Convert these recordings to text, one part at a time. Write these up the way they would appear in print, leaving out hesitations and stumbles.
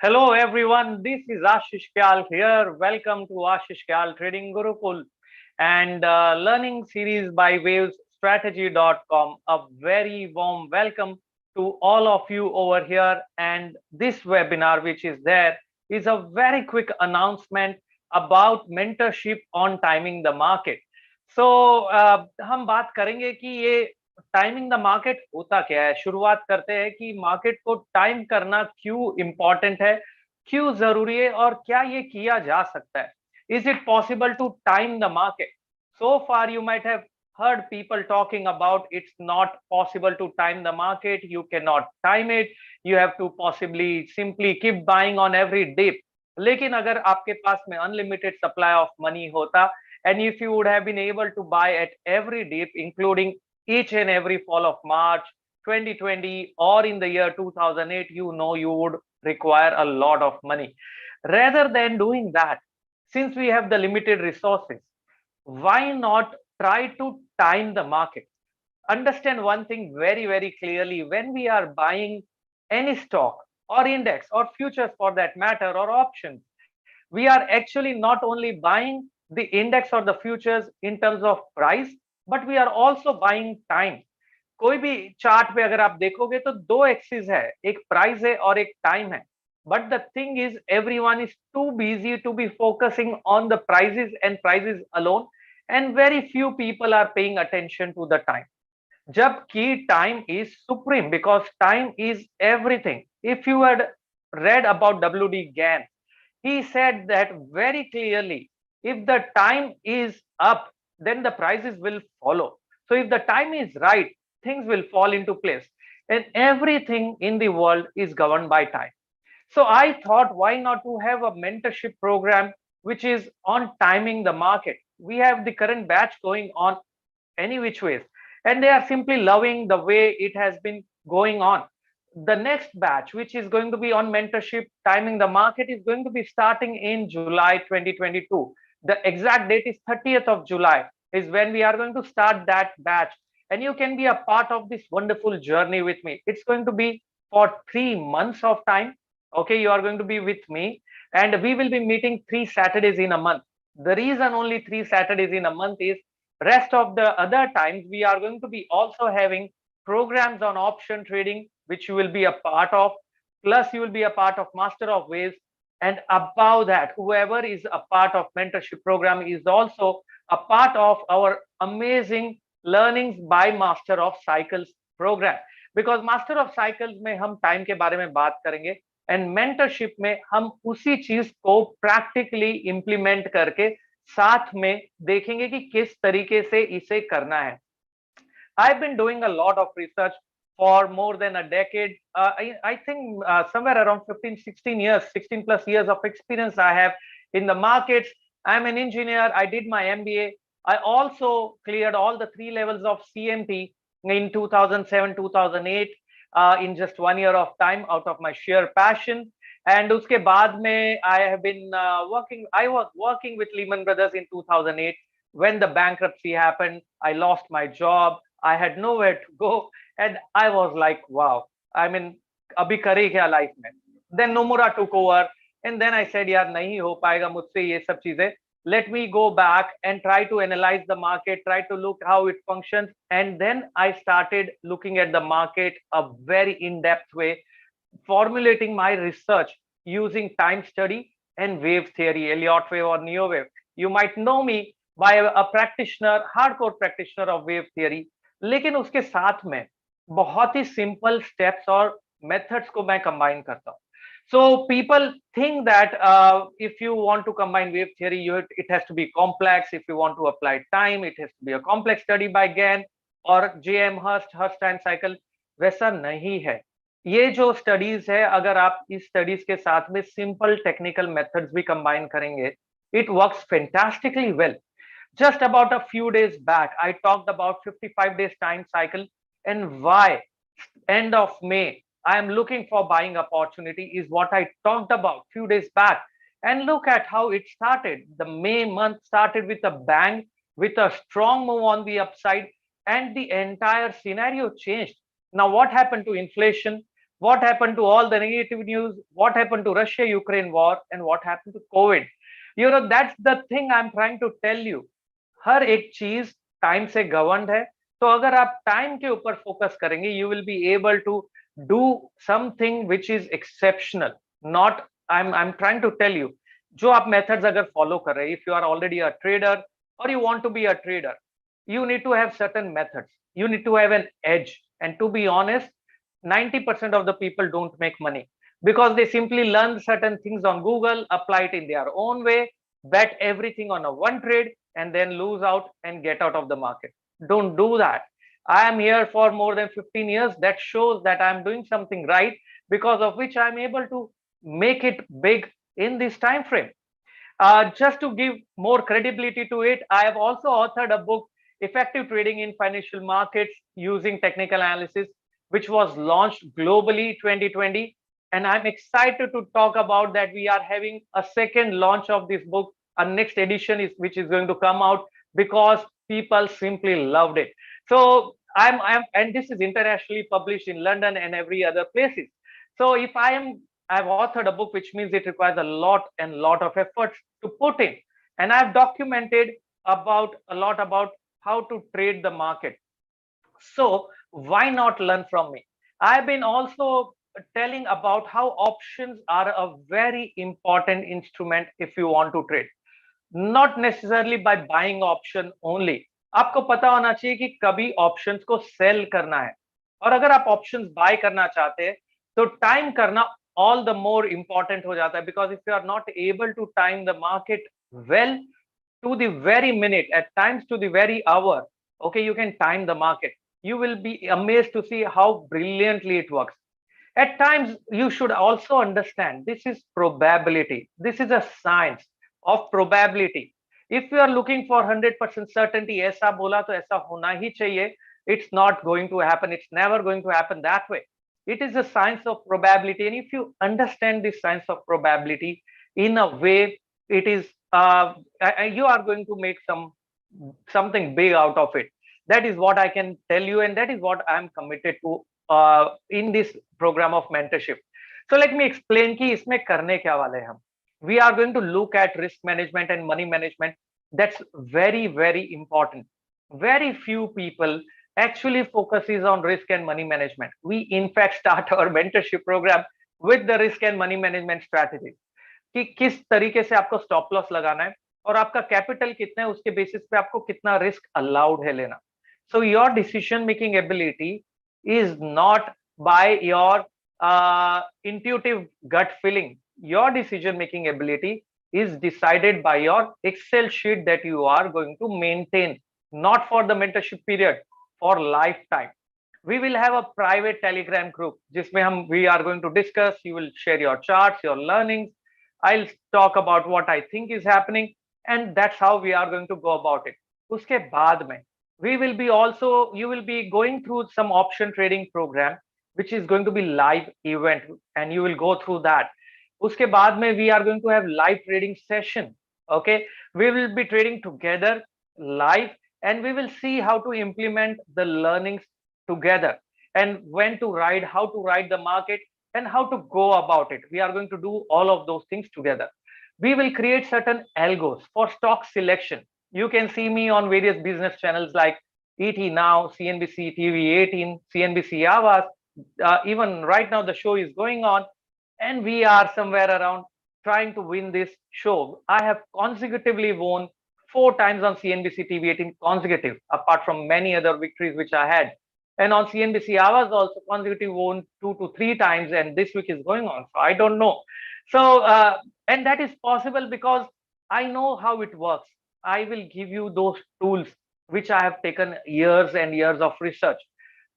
Hello everyone, this is Ashish Kyal here. Welcome to Ashish Kyal Trading Gurukul and learning series by wavesstrategy.com. A very warm welcome to all of you over here. And this webinar, which is there, is a very quick announcement about mentorship on timing the market. So, हम बात करेंगे कि ये timing the market होता क्या है। शुरुआत करते हैं कि मार्केट को टाइम करना क्यों इंपॉर्टेंट है, क्यों जरूरी है और क्या ये किया जा सकता है। Is it possible to time the market? So far you might have heard people talking about it's not possible to time the market, you cannot time it, you have to possibly simply keep buying on every dip. लेकिन अगर आपके पास में unlimited supply of money होता, and if you would have been able to buy at every dip including each and every fall of March 2020 or in the year 2008, you know you would require a lot of money. Rather than doing that, since we have the limited resources, why not try to time the market? Understand one thing very, very clearly. When we are buying any stock or index or futures for that matter or options, we are actually not only buying the index or the futures in terms of price, but we are also buying time. कोई भी chart पे अगर आप देखोगे तो दो axis है, एक प्राइस है और एक टाइम है. But the thing is everyone is too busy to be focusing on the prizes and prizes alone, and very few people are paying attention to the time. जबकि time is supreme because time is everything. If you had read about WD Gann, he said that very clearly, if the time is up, then the prices will follow. So if the time is right, things will fall into place, and everything in the world is governed by time. So I thought, why not to have a mentorship program which is on timing the market. We have the current batch going on any which ways, and they are simply loving the way it has been going on. The next batch, which is going to be on mentorship timing the market, is going to be starting in July 2022. The exact date is 30th of July is when we are going to start that batch, and you can be a part of this wonderful journey with me. It's going to be for 3 months of time. Okay, you are going to be with me, and we will be meeting 3 Saturdays in a month. The reason only 3 Saturdays in a month is rest of the other times we are going to be also having programs on option trading, which you will be a part of. Plus, you will be a part of Master of Waves. And above that, whoever is a part of mentorship program is also a part of our amazing learnings by Master of Cycles program. Because Master of Cycles में हम time के बारे में बात करेंगे, and mentorship में हम उसी चीज को प्रैक्टिकली इंप्लीमेंट करके साथ में देखेंगे कि किस तरीके से इसे करना है. I've been doing a lot of research for more than a decade. I think somewhere around 15, 16 years, 16 plus years of experience I have in the markets. I'm an engineer. I did my MBA. I also cleared all the 3 levels of CMP in 2007, 2008 in just 1 year of time out of my sheer passion. And uske baad mein, I have been I was working with Lehman Brothers in 2008. When the bankruptcy happened, I lost my job. I had nowhere to go, and I was like, wow, I mean, abhi kare kya life mein. Then Nomura took over, and then I said, yaar, nahi ho paega mujhse ye sab cheezein. Let me go back and try to analyze the market, try to look how it functions. And then I started looking at the market a very in-depth way, formulating my research using time study and wave theory, Elliott wave or Neo wave. You might know me by a practitioner, hardcore practitioner of wave theory. लेकिन उसके साथ में बहुत ही simple steps और methods को मैं combine करता हूँ. So people think that if you want to combine wave theory, it has to be complex. If you want to apply time, it has to be a complex study by Gann or JM Hurst time cycle. वैसा नहीं है. ये जो studies है, अगर आप इस studies के साथ में सिंपल टेक्निकल मेथड्स भी कंबाइन करेंगे, it works fantastically well. Just about a few days back, I talked about 55 days time cycle and why end of May I am looking for buying opportunity is what I talked about few days back. And look at how it started. The May month started with a bang, with a strong move on the upside, and the entire scenario changed. Now, what happened to inflation? what happened to all the negative news, what happened to Russia Ukraine war, and what happened to COVID. That's the thing I'm trying to tell you. हर एक चीज time से governed है. तो अगर आप time के ऊपर focus करेंगे, you will be able to do something which is exceptional. Not, I am trying to tell you, जो आप मेथड्स अगर फॉलो कर रहे हैं, if you are already a trader और you want to be a trader, you need to have certain methods, you need to have an edge. And to be honest, 90% of the people don't make money because they simply learn certain things on Google, apply it in their own way, bet everything on a one trade, and then lose out and get out of the market. Don't do that. I am here for more than 15 years. That shows that I'm doing something right, because of which I'm able to make it big in this time frame. Just to give more credibility to it, I have also authored a book, Effective Trading in Financial Markets Using Technical Analysis, which was launched globally 2020. And I'm excited to talk about that. We are having a second launch of this book. A next edition is which is going to come out because people simply loved it. So and this is internationally published in London and every other places. So if I've authored a book, which means it requires a lot of efforts to put in, and I've documented about a lot about how to trade the market. So why not learn from me? I've been also telling about how options are a very important instrument if you want to trade. Not necessarily by buying option only. आपको पता होना चाहिए कि कभी options को cell करना है, और अगर आप ऑप्शंस बाय करना चाहते हैं तो टाइम करना all the more important हो जाता है, because if you are not able to time the market well, to the very minute, at times to the very hour, okay, you can time the market, you will be amazed to see how brilliantly it works. At times you should also understand this is probability, this is a science of probability. If you are looking for 100% certainty, ऐसा बोला तो ऐसा होना ही चाहिए, it's not going to happen, it's never going to happen that way. It is a science of probability, and if you understand this science of probability in a way, it is you are going to make something big out of it. That is what I can tell you, and that is what I am committed to in this program of mentorship. So let me explain कि इसमें करने क्या वाले हम. We are going to look at risk management and money management. That's very important. Very few people actually focuses on risk and money management. We in fact start our mentorship program with the risk and money management strategy. कि किस तरीके से आपको stop loss लगाना है और आपका capital कितना है, उसके बेसिस पे आपको कितना रिस्क अलाउड है लेना. So your decision making ability is not by your intuitive gut feeling. Your decision making ability is decided by your Excel sheet that you are going to maintain, not for the mentorship period, for lifetime. We will have a private Telegram group जिसमें हम we are going to discuss. You will share your charts, your learnings. I'll talk about what I think is happening, and that's how we are going to go about it. उसके बाद में we will be also, you will be going through some option trading program which is going to be live event, and you will go through that. उसके बाद में we are going to have live trading session. Okay, we will be trading together live, and we will see how to implement the learnings together, and when to ride, how to ride the market, and how to go about it. We are going to do all of those things together. We will create certain algos for stock selection. You can see me on various business channels like ET Now, CNBC TV 18, CNBC Awas. Even right now the show is going on, and we are somewhere around trying to win this show. I have consecutively won 4 times on CNBC TV 18 consecutive, apart from many other victories which I had. And on CNBC, I was also consecutive won 2 to 3 times, and this week is going on. So I don't know. So, and that is possible because I know how it works. I will give you those tools which I have taken years and years of research.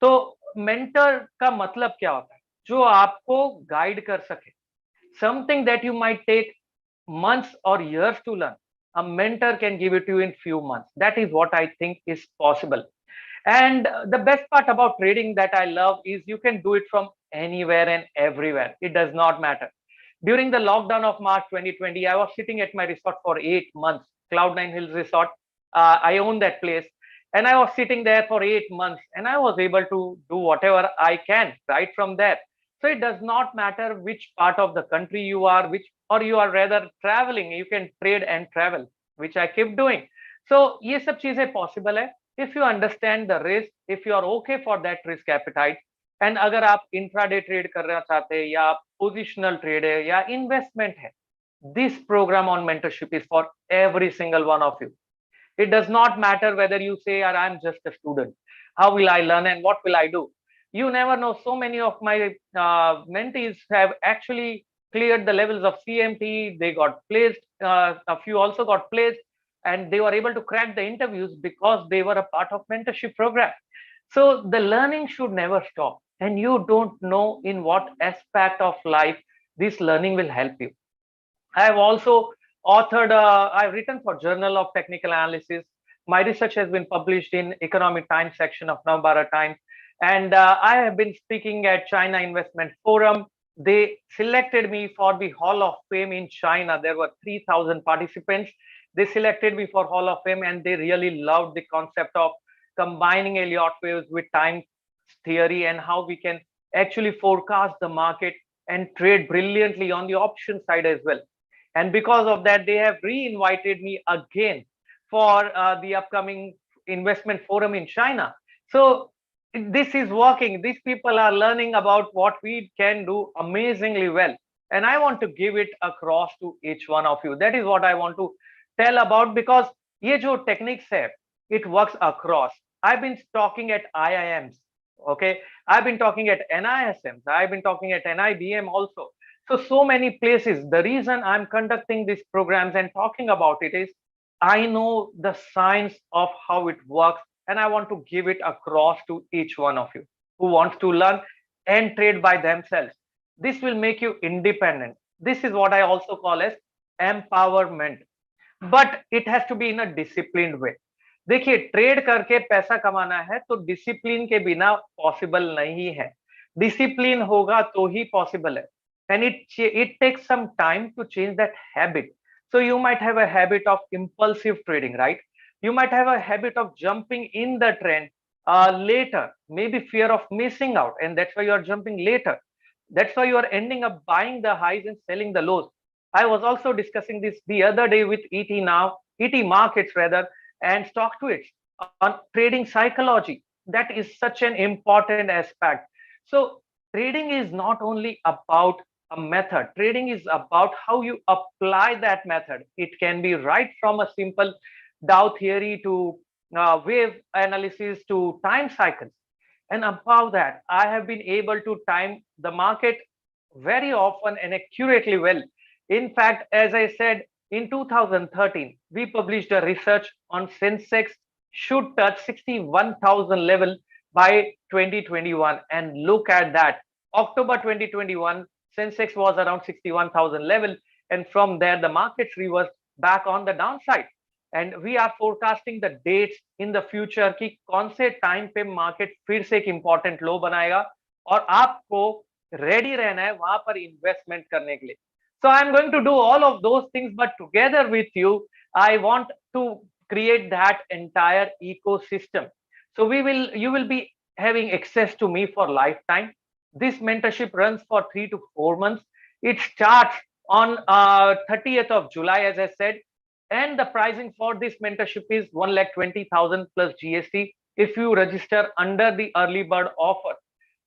तो mentor का मतलब क्या होता है? जो आपको guide कर सके. Something that you might take months or years to learn, a mentor can give it to you in few months. That is what I think is possible. And the best part about trading that I love is you can do it from anywhere and everywhere. It does not matter. During the lockdown of March 2020, I was sitting at my resort for 8 months, Cloud9 Hills Resort. I own that place. And I was sitting there for 8 months, and I was able to do whatever I can right from there. So it does not matter which part of the country you are, which or you are rather traveling, you can trade and travel, which I keep doing. So ये सब चीजें possible है if you understand the risk, if you are okay for that risk appetite, and अगर आप intraday trade करना चाहते हैं या आप positional trade है या investment है, this program on mentorship is for every single one of you. It does not matter whether you say, I'm just a student. How will I learn and what will I do? You never know. So many of my mentees have actually cleared the levels of CMT. They got placed. A few also got placed, and they were able to crack the interviews because they were a part of mentorship program. So the learning should never stop. And you don't know in what aspect of life this learning will help you. I have also authored, I've written for Journal of Technical Analysis. My research has been published in Economic Times section of Navbharat Times. And I have been speaking at China Investment Forum. They selected me for the Hall of Fame in China. There were 3,000 participants. They selected me for Hall of Fame, and they really loved the concept of combining Elliott waves with time theory and how we can actually forecast the market and trade brilliantly on the option side as well. And because of that, they have re-invited me again for the upcoming investment forum in China. So this is working. These people are learning about what we can do amazingly well. And I want to give it across to each one of you. That is what I want to tell about, because ye jo techniques hai, it works across. I've been talking at IIMs. Okay. I've been talking at NISMs. I've been talking at NIBM also. So many places. The reason I'm conducting these programs and talking about it is I know the science of how it works, and I want to give it across to each one of you who wants to learn and trade by themselves. This will make you independent. This is what I also call as empowerment, but it has to be in a disciplined way. देखिए, trade करके पैसा कमाना है तो discipline के बिना possible नहीं है. डिसिप्लिन होगा तो ही पॉसिबल है. And it takes some time to change that habit. So you might have a habit of impulsive trading, right? You might have a habit of jumping in the trend later, maybe fear of missing out, and that's why you are jumping later. That's why you are ending up buying the highs and selling the lows. I was also discussing this the other day with ET markets rather, and stock tweets on trading psychology. That is such an important aspect. So trading is not only about a method. Trading is about how you apply that method. It can be right from a simple Dow theory to wave analysis to time cycles. And above that, I have been able to time the market very often and accurately well. In fact, as I said, in 2013, we published a research on Sensex should touch 61,000 level by 2021. And look at that. October 2021, Sensex was around 61,000 level, and from there the markets reversed back on the downside. And we are forecasting the dates in the future कि कौन से time पे market फिर से एक important लो बनाएगा और आपको रेडी रहना है वहां पर इन्वेस्टमेंट करने के लिए. So I'm going to do all of those things, but together with you, I want to create that entire ecosystem. So you will be having access to me for lifetime. This mentorship runs for 3 to 4 months. It starts on 30th of July, as I said, and the pricing for this mentorship is 1,20,000 plus GST if you register under the early bird offer.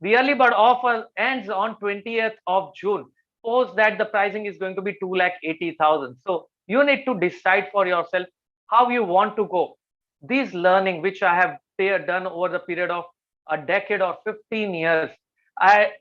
The early bird offer ends on 20th of June. Suppose that the pricing is going to be 2,80,000. So you need to decide for yourself how you want to go. This learning, which I have done over the period of a decade or 15 years,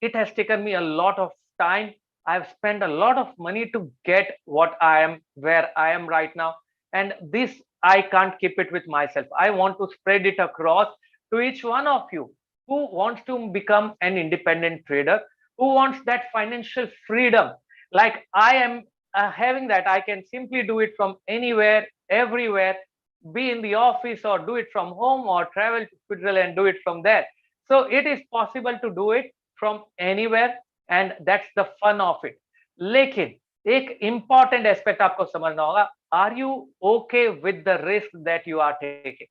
it has taken me a lot of time. I've spent a lot of money to get what I am, where I am right now. And this, I can't keep it with myself. I want to spread it across to each one of you who wants to become an independent trader, who wants that financial freedom. Like I am having that, I can simply do it from anywhere, everywhere, be in the office or do it from home or travel to Switzerland and do it from there. So it is possible to do it from anywhere, and that's the fun of it. लेकिन एक important aspect आपको समझना होगा, are you okay with the risk that you are taking?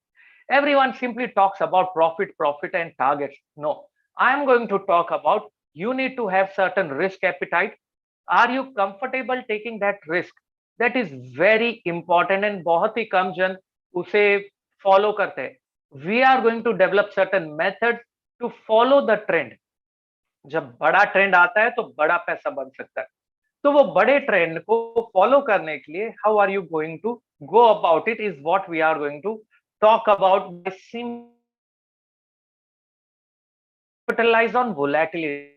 Everyone simply talks about profit and targets. No, I'm going to talk about you need to have certain risk appetite. Are you comfortable taking that risk? That is very important, and बहुत ही कम जन उसे follow करते हैं. We are going to develop certain methods to follow the trend. जब बड़ा trend आता है तो बड़ा पैसा बन सकता है. तो वो बड़े ट्रेंड को फॉलो करने के लिए how are you going to go about it is what we are going to talk about. Capitalize on volatility.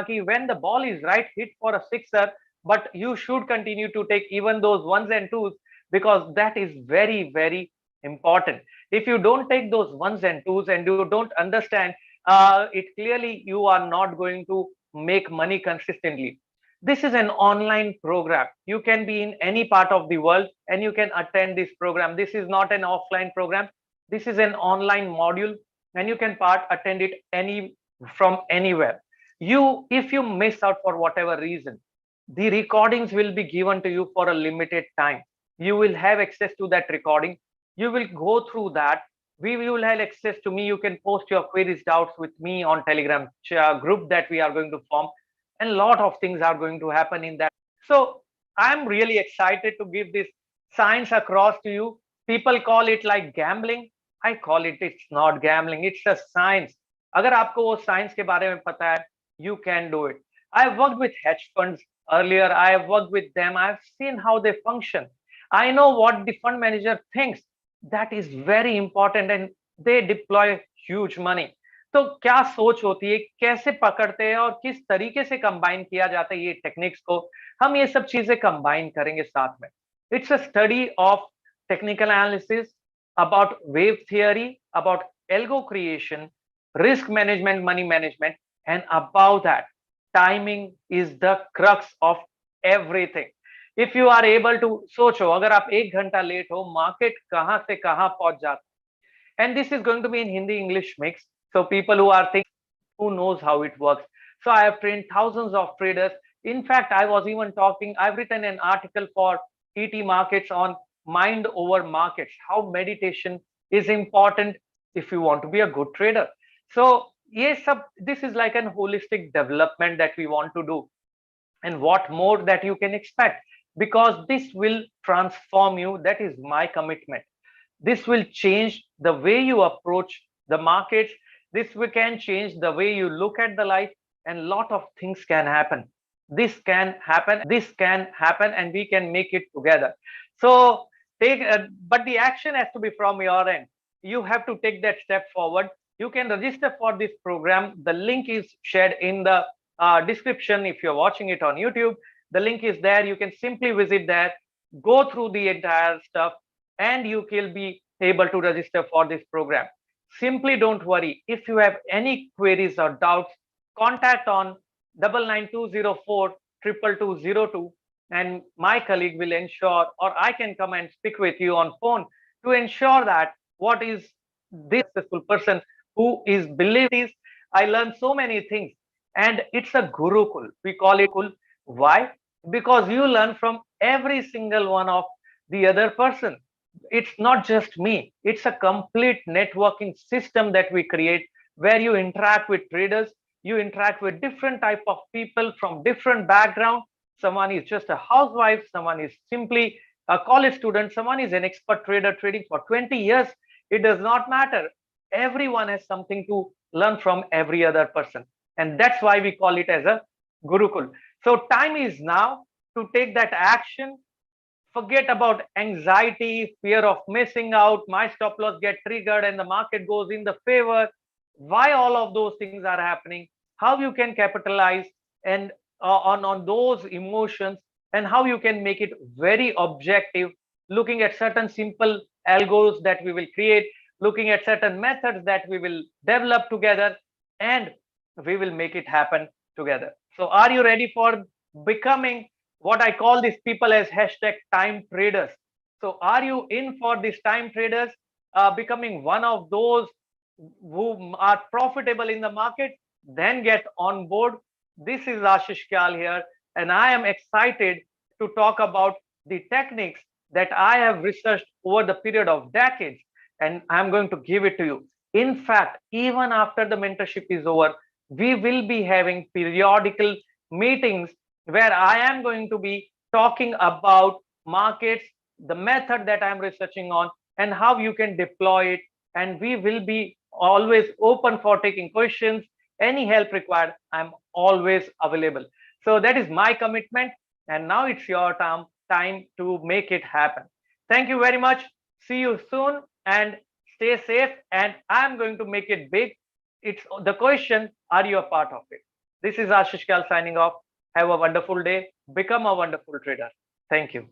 When the ball is right, hit for a sixer, but you should continue to take even those ones and twos, because that is very, very important. If you don't take those ones and twos and you don't understand it clearly, you are not going to make money consistently. This is an online program. You can be in any part of the world and you can attend this program. This is not an offline program. This is an online module, and you can attend it from anywhere. If you miss out for whatever reason, the recordings will be given to you for a limited time. You will have access to that recording. You will go through that. We will have access to me. You can post your queries, doubts with me on Telegram group that we are going to form, and a lot of things are going to happen in that. So I'm really excited to give this science across to you. People call it like gambling. I call it's not gambling. It's a science. अगर आपको वो science के बारे में पता है, you can do it. I've worked with hedge funds earlier. I have worked with them. I've seen how they function. I know what the fund manager thinks. That is very important, and they deploy huge money. तो क्या सोच होती है, कैसे पकड़ते हैं और किस तरीके से कंबाइन किया जाता है ये टेक्निक्स को, हम ये सब चीजें कंबाइन करेंगे साथ में. It's a study of technical analysis, about wave theory, about algo creation, risk management, money management, and above that, timing is the crux of everything. If you are able to सोचो, अगर आप 1 घंटा late हो, market कहां से कहां पहुंच जाता. And this is going to be in Hindi English mix, so people who are thinking, who knows how it works. So I have trained thousands of traders. In fact, I was even talking, I've written an article for ET markets on mind over markets, how meditation is important if you want to be a good trader. So yes, this is like an holistic development that we want to do. And what more that you can expect, because this will transform you. That is my commitment. This will change the way you approach the markets. This can change the way you look at the life, and a lot of things can happen. This can happen, and we can make it together. So but the action has to be from your end. You have to take that step forward. You can register for this program. The link is shared in the description. If you're watching it on YouTube, the link is there. You can simply visit there, go through the entire stuff, and you will be able to register for this program. Simply don't worry. If you have any queries or doubts, contact on 9920422202, and my colleague will ensure, or I can come and speak with you on phone to ensure that what is this successful person who is believing. I learned so many things, and it's a gurukul. We call it gurukul. Why? Because you learn from every single one of the other person. It's not just me. It's a complete networking system that we create, where you interact with traders, you interact with different type of people from different background. Someone is just a housewife, someone is simply a college student, someone is an expert trader trading for 20 years. It does not matter. Everyone has something to learn from every other person, and that's why we call it as a gurukul. So time is now to take that action. Forget about anxiety, fear of missing out, my stop loss get triggered and the market goes in the favor. Why all of those things are happening, how you can capitalize and on those emotions, and how you can make it very objective, looking at certain simple algos that we will create, looking at certain methods that we will develop together, and we will make it happen together. So are you ready for becoming what I call these people as hashtag time traders? So are you in for these time traders, becoming one of those who are profitable in the market? then get on board. This is Ashish Kyal here, and I am excited to talk about the techniques that I have researched over the period of decades, and I'm going to give it to you. In fact, even after the mentorship is over, we will be having periodical meetings where I am going to be talking about markets, the method that I'm researching on, and how you can deploy it. And we will be always open for taking questions. Any help required, I'm always available. So that is my commitment. And now it's your time to make it happen. Thank you very much. See you soon and stay safe. And I'm going to make it big. It's the question, are you a part of it? This is Ashish Kal signing off. Have a wonderful day. Become a wonderful trader. Thank you.